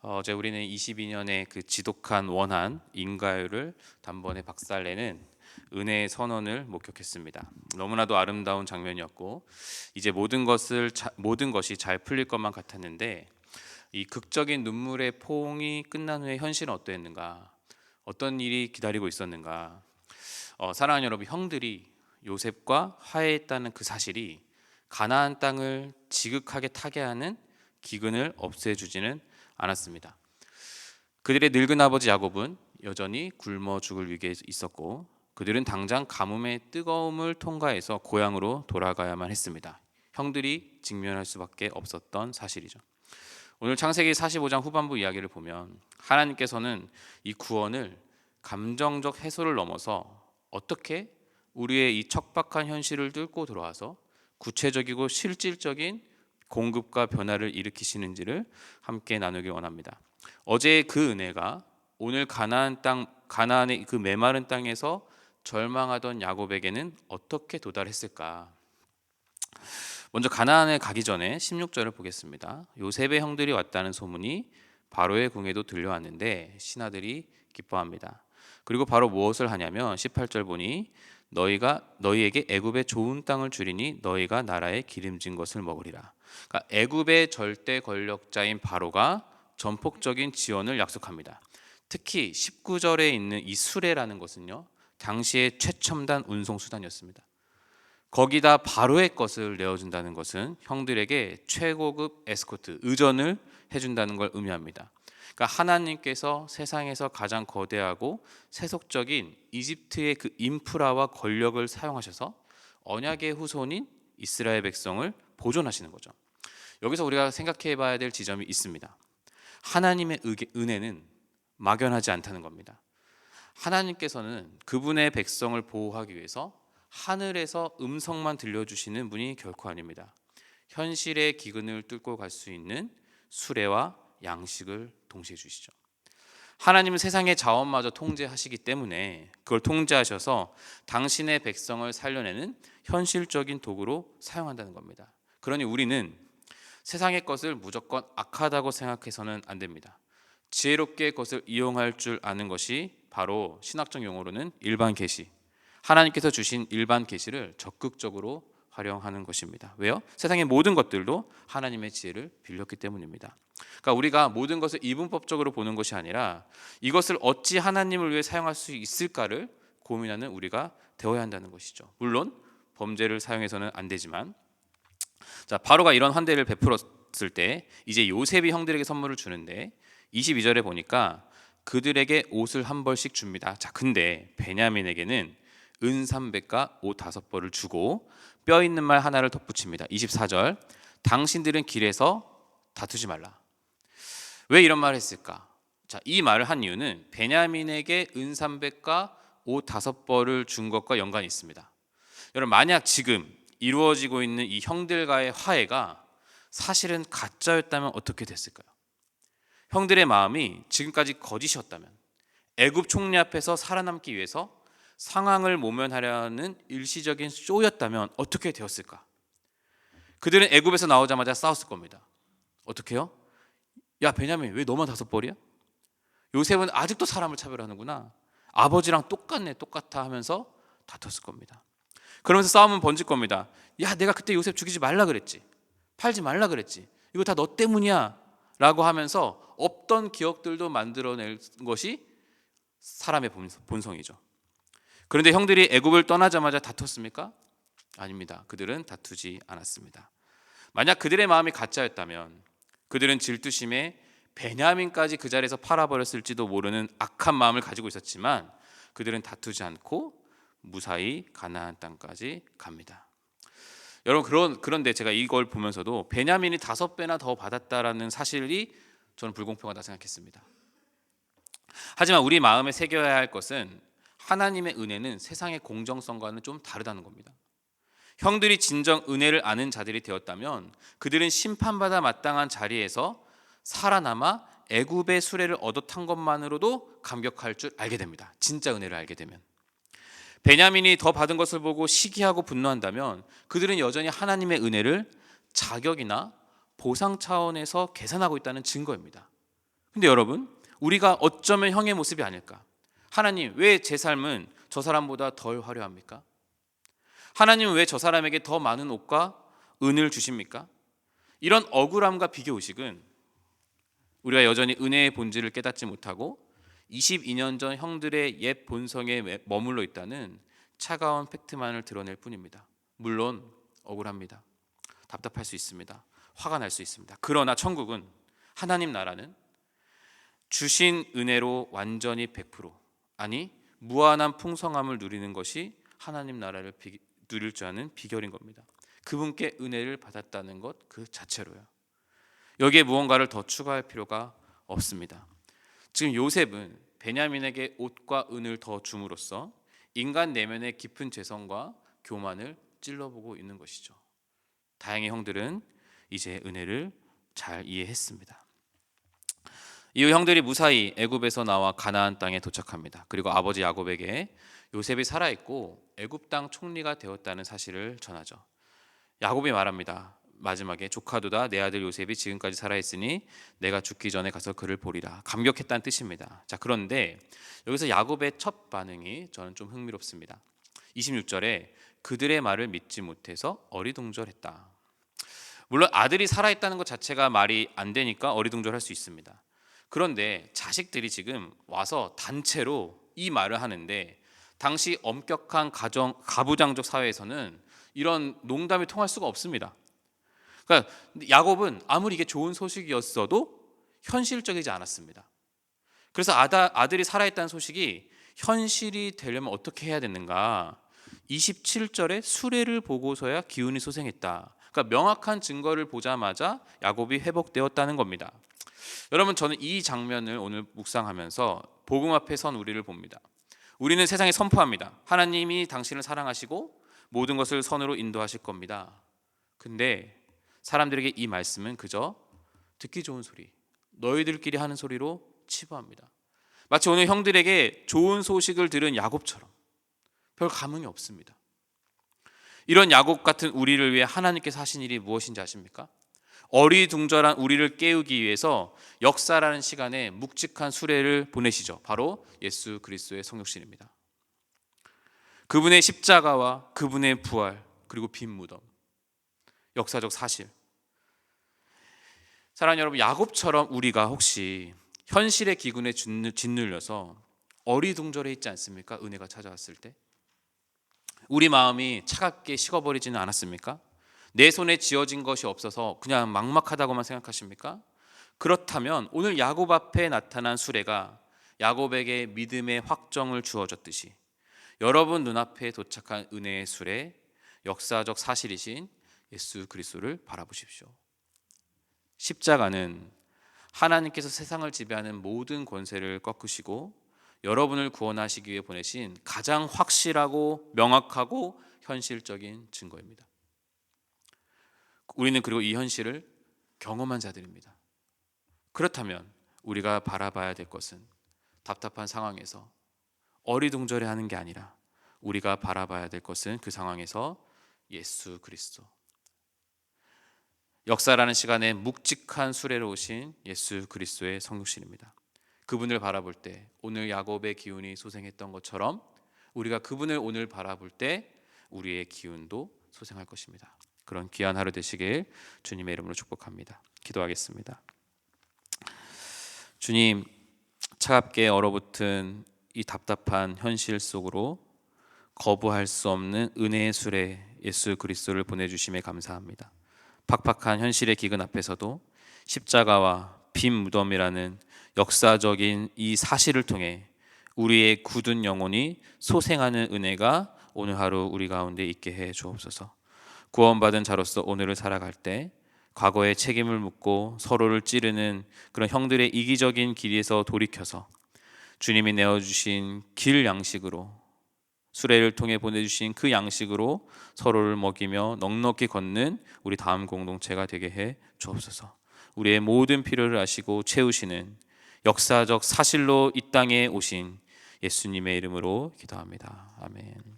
어제 우리는 22년의 그 지독한 원한 인가율을 단번에 박살내는 은혜의 선언을 목격했습니다. 너무나도 아름다운 장면이었고 이제 모든 것이 잘 풀릴 것만 같았는데 이 극적인 눈물의 포옹이 끝난 후에 현실은 어떠했는가? 어떤 일이 기다리고 있었는가? 사랑하는 여러분, 형들이 요셉과 화해했다는 그 사실이 가나안 땅을 지극하게 타개하는 기근을 없애주지는 않았습니다. 그들의 늙은 아버지 야곱은 여전히 굶어 죽을 위기에 있었고 그들은 당장 가뭄의 뜨거움을 통과해서 고향으로 돌아가야만 했습니다. 형들이 직면할 수밖에 없었던 사실이죠. 오늘 창세기 45장 후반부 이야기를 보면 하나님께서는 이 구원을 감정적 해소를 넘어서 어떻게 우리의 이 척박한 현실을 뚫고 들어와서 구체적이고 실질적인 공급과 변화를 일으키시는지를 함께 나누길 원합니다. 어제의 그 은혜가 오늘 가나안의 그 메마른 땅에서 절망하던 야곱에게는 어떻게 도달했을까? 먼저 가나안에 가기 전에 16절을 보겠습니다. 요셉의 형들이 왔다는 소문이 바로의 궁에도 들려왔는데 신하들이 기뻐합니다. 그리고 바로 무엇을 하냐면 18절 보니 너희에게 애굽의 좋은 땅을 주리니 너희가 나라의 기름진 것을 먹으리라. 그러니까 애굽의 절대 권력자인 바로가 전폭적인 지원을 약속합니다. 특히 19절에 있는 이 수레라는 것은요, 당시의 최첨단 운송 수단이었습니다. 거기다 바로의 것을 내어준다는 것은 형들에게 최고급 에스코트, 의전을 해준다는 걸 의미합니다. 그러니까 하나님께서 세상에서 가장 거대하고 세속적인 이집트의 그 인프라와 권력을 사용하셔서 언약의 후손인 이스라엘 백성을 보존하시는 거죠. 여기서 우리가 생각해 봐야 될 지점이 있습니다. 하나님의 은혜는 막연하지 않다는 겁니다. 하나님께서는 그분의 백성을 보호하기 위해서 하늘에서 음성만 들려주시는 분이 결코 아닙니다. 현실의 기근을 뚫고 갈 수 있는 수레와 양식을 동시에 주시죠. 하나님은 세상의 자원마저 통제하시기 때문에 그걸 통제하셔서 당신의 백성을 살려내는 현실적인 도구로 사용한다는 겁니다. 그러니 우리는 세상의 것을 무조건 악하다고 생각해서는 안 됩니다. 지혜롭게 그것을 이용할 줄 아는 것이 바로 신학적 용어로는 일반 계시, 하나님께서 주신 일반 계시를 적극적으로 활용하는 것입니다. 왜요? 세상의 모든 것들도 하나님의 지혜를 빌렸기 때문입니다. 그러니까 우리가 모든 것을 이분법적으로 보는 것이 아니라 이것을 어찌 하나님을 위해 사용할 수 있을까를 고민하는 우리가 되어야 한다는 것이죠. 물론 범죄를 사용해서는 안 되지만, 자, 바로가 이런 환대를 베풀었을 때 이제 요셉이 형들에게 선물을 주는데 22절에 보니까 그들에게 옷을 한 벌씩 줍니다. 자, 근데 베냐민에게는 은 300과 옷 5벌을 주고 뼈 있는 말 하나를 덧붙입니다. 24절, 당신들은 길에서 다투지 말라. 왜 이런 말을 했을까? 자, 이 말을 한 이유는 베냐민에게 은 300과 옷 5벌을 준 것과 연관이 있습니다. 여러분, 만약 지금 이루어지고 있는 이 형들과의 화해가 사실은 가짜였다면 어떻게 됐을까요? 형들의 마음이 지금까지 거짓이었다면, 애굽 총리 앞에서 살아남기 위해서 상황을 모면하려는 일시적인 쇼였다면 어떻게 되었을까? 그들은 애굽에서 나오자마자 싸웠을 겁니다. 어떻게 해요? 야, 베냐민, 왜 너만 5벌이야? 요셉은 아직도 사람을 차별하는구나. 아버지랑 똑같아 하면서 다퉜을 겁니다. 그러면서 싸움은 번질 겁니다. 야, 내가 그때 요셉 죽이지 말라 그랬지, 팔지 말라 그랬지, 이거 다 너 때문이야 라고 하면서 없던 기억들도 만들어낼 것이 사람의 본성이죠. 그런데 형들이 애굽을 떠나자마자 다퉜습니까? 아닙니다. 그들은 다투지 않았습니다. 만약 그들의 마음이 가짜였다면 그들은 질투심에 베냐민까지 그 자리에서 팔아버렸을지도 모르는 악한 마음을 가지고 있었지만 그들은 다투지 않고 무사히 가나안 땅까지 갑니다. 여러분, 그런데 제가 이걸 보면서도 베냐민이 5배나 더 받았다라는 사실이 저는 불공평하다 생각했습니다. 하지만 우리 마음에 새겨야 할 것은 하나님의 은혜는 세상의 공정성과는 좀 다르다는 겁니다. 형들이 진정 은혜를 아는 자들이 되었다면 그들은 심판받아 마땅한 자리에서 살아남아 애굽의 수레를 얻어 탄 것만으로도 감격할 줄 알게 됩니다. 진짜 은혜를 알게 되면. 베냐민이 더 받은 것을 보고 시기하고 분노한다면 그들은 여전히 하나님의 은혜를 자격이나 보상 차원에서 계산하고 있다는 증거입니다. 근데 여러분, 우리가 어쩌면 형의 모습이 아닐까? 하나님, 왜 제 삶은 저 사람보다 덜 화려합니까? 하나님은 왜 저 사람에게 더 많은 옷과 은을 주십니까? 이런 억울함과 비교의식은 우리가 여전히 은혜의 본질을 깨닫지 못하고 22년 전 형들의 옛 본성에 머물러 있다는 차가운 팩트만을 드러낼 뿐입니다. 물론 억울합니다. 답답할 수 있습니다. 화가 날 수 있습니다. 그러나 천국은, 하나님 나라는 주신 은혜로 완전히 100%, 아니 무한한 풍성함을 누리는 것이 하나님 나라를 누릴 줄 아는 비결인 겁니다. 그분께 은혜를 받았다는 것 그 자체로요. 여기에 무언가를 더 추가할 필요가 없습니다. 지금 요셉은 베냐민에게 옷과 은을 더 줌으로써 인간 내면의 깊은 죄성과 교만을 찔러보고 있는 것이죠. 다행히 형들은 이제 은혜를 잘 이해했습니다. 이후 형들이 무사히 애굽에서 나와 가나안 땅에 도착합니다. 그리고 아버지 야곱에게 요셉이 살아있고 애굽 땅 총리가 되었다는 사실을 전하죠. 야곱이 말합니다. 마지막에 조카도다, 내 아들 요셉이 지금까지 살아있으니 내가 죽기 전에 가서 그를 보리라. 감격했다는 뜻입니다. 자, 그런데 여기서 야곱의 첫 반응이 저는 좀 흥미롭습니다. 26절에 그들의 말을 믿지 못해서 어리둥절했다. 물론 아들이 살아있다는 것 자체가 말이 안 되니까 어리둥절할 수 있습니다. 그런데 자식들이 지금 와서 단체로 이 말을 하는데, 당시 엄격한 가부장적 사회에서는 이런 농담이 통할 수가 없습니다. 그러니까 야곱은 아무리 이게 좋은 소식이었어도 현실적이지 않았습니다. 그래서 아들이 살아있다는 소식이 현실이 되려면 어떻게 해야 되는가? 27절에 수레를 보고서야 기운이 소생했다. 그러니까 명확한 증거를 보자마자 야곱이 회복되었다는 겁니다. 여러분, 저는 이 장면을 오늘 묵상하면서 복음 앞에 선 우리를 봅니다. 우리는 세상에 선포합니다. 하나님이 당신을 사랑하시고 모든 것을 선으로 인도하실 겁니다. 근데 사람들에게 이 말씀은 그저 듣기 좋은 소리, 너희들끼리 하는 소리로 치부합니다. 마치 오늘 형들에게 좋은 소식을 들은 야곱처럼 별 감흥이 없습니다. 이런 야곱 같은 우리를 위해 하나님께서 하신 일이 무엇인지 아십니까? 어리둥절한 우리를 깨우기 위해서 역사라는 시간에 묵직한 수레를 보내시죠. 바로 예수 그리스도의 성육신입니다. 그분의 십자가와 그분의 부활, 그리고 빈 무덤, 역사적 사실. 사랑하는 여러분, 야곱처럼 우리가 혹시 현실의 기근에 짓눌려서 어리둥절해 있지 않습니까? 은혜가 찾아왔을 때 우리 마음이 차갑게 식어버리지는 않았습니까? 내 손에 쥐어진 것이 없어서 그냥 막막하다고만 생각하십니까? 그렇다면 오늘 야곱 앞에 나타난 수레가 야곱에게 믿음의 확정을 주어줬듯이 여러분 눈앞에 도착한 은혜의 수레, 역사적 사실이신 예수 그리스도를 바라보십시오. 십자가는 하나님께서 세상을 지배하는 모든 권세를 꺾으시고 여러분을 구원하시기 위해 보내신 가장 확실하고 명확하고 현실적인 증거입니다. 우리는 그리고 이 현실을 경험한 자들입니다. 그렇다면 우리가 바라봐야 될 것은 답답한 상황에서 어리둥절해하는 게 아니라 우리가 바라봐야 될 것은 그 상황에서 예수 그리스도, 역사라는 시간에 묵직한 수레로 오신 예수 그리스도의 성육신입니다. 그분을 바라볼 때 오늘 야곱의 기운이 소생했던 것처럼 우리가 그분을 오늘 바라볼 때 우리의 기운도 소생할 것입니다. 그런 귀한 하루 되시길 주님의 이름으로 축복합니다. 기도하겠습니다. 주님, 차갑게 얼어붙은 이 답답한 현실 속으로 거부할 수 없는 은혜의 수레 예수 그리스도를 보내주심에 감사합니다. 팍팍한 현실의 기근 앞에서도 십자가와 빈 무덤이라는 역사적인 이 사실을 통해 우리의 굳은 영혼이 소생하는 은혜가 오늘 하루 우리 가운데 있게 해 주옵소서. 구원받은 자로서 오늘을 살아갈 때 과거의 책임을 묻고 서로를 찌르는 그런 형들의 이기적인 길에서 돌이켜서 주님이 내어주신 길 양식으로, 수레를 통해 보내주신 그 양식으로 서로를 먹이며 넉넉히 걷는 우리 다음 공동체가 되게 해 주옵소서. 우리의 모든 필요를 아시고 채우시는 역사적 사실로 이 땅에 오신 예수님의 이름으로 기도합니다. 아멘.